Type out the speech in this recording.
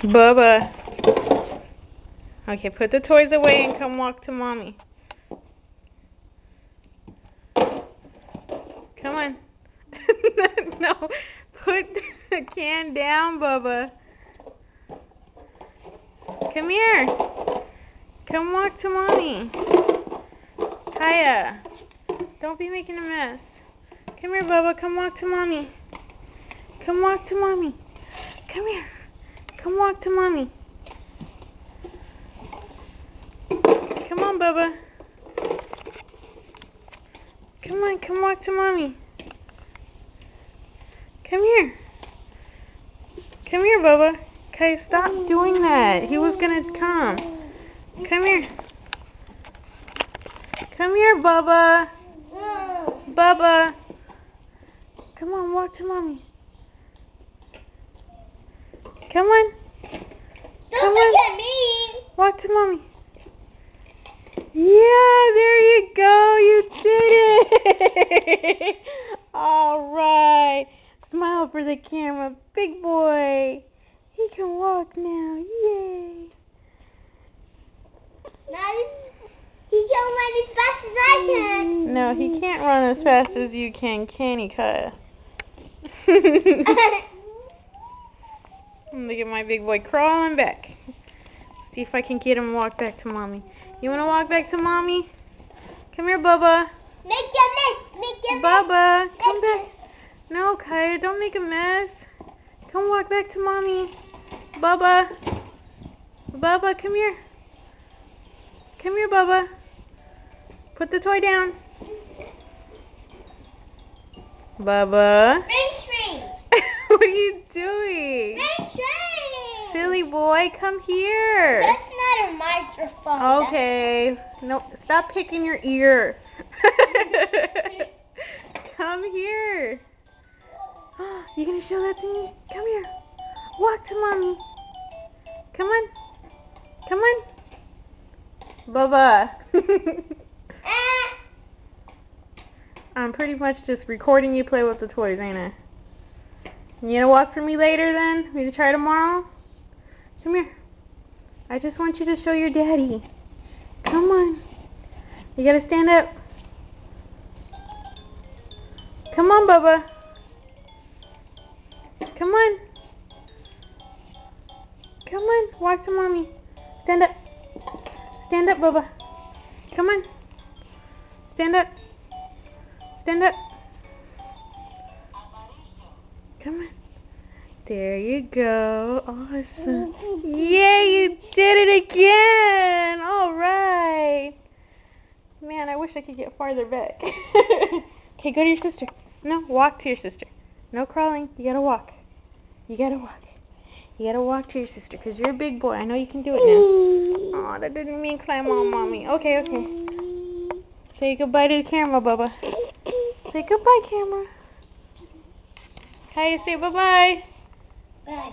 Bubba. Okay, put the toys away and come walk to mommy. Come on. No, put the can down, Bubba. Come here. Come walk to mommy. Kaya, don't be making a mess. Come here, Bubba. Come walk to mommy. Come walk to mommy. Come here. Come walk to mommy. Come on, Bubba. Come on, come walk to mommy. Come here. Come here, Bubba. Okay, stop doing that. He was gonna come. Come here. Come here, Bubba. Bubba. Come on, walk to mommy. Come on. Don't look at me. Walk to mommy. Yeah, there you go. You did it. All right. Smile for the camera. Big boy. He can walk now. Yay. Now he can run as fast as I can. No, he can't run as fast as you can he, Kaya? Look at my big boy crawling back. See if I can get him to walk back to mommy. You want to walk back to mommy? Come here, Bubba. Make a mess. Make a mess. Bubba, come back. No, Kaya, don't make a mess. Come walk back to mommy. Bubba. Bubba, come here. Come here, Bubba. Put the toy down. Bubba. Ring. What are you doing? Ring. Silly boy, come here. That's not a microphone. Okay. No, stop picking your ear. Come here. You gonna show that to me? Come here. Walk to mommy. Come on. Come on. Bubba. I'm pretty much just recording you play with the toys, ain't I? You gonna walk for me later then? We gonna try tomorrow? Come here. I just want you to show your daddy. Come on. You gotta stand up. Come on, Bubba. Come on. Come on. Walk to mommy. Stand up. Stand up, Bubba. Come on. Stand up. Stand up. Come on. There you go. Awesome. Yay, you did it again. All right. Man, I wish I could get farther back. Okay, go to your sister. No, walk to your sister. No crawling. You gotta walk. You gotta walk. You gotta walk to your sister because you're a big boy. I know you can do it now. Oh, that didn't mean climb on mommy. Okay. Say goodbye to the camera, Bubba. Say goodbye, camera. Kaya, say bye-bye. Bye.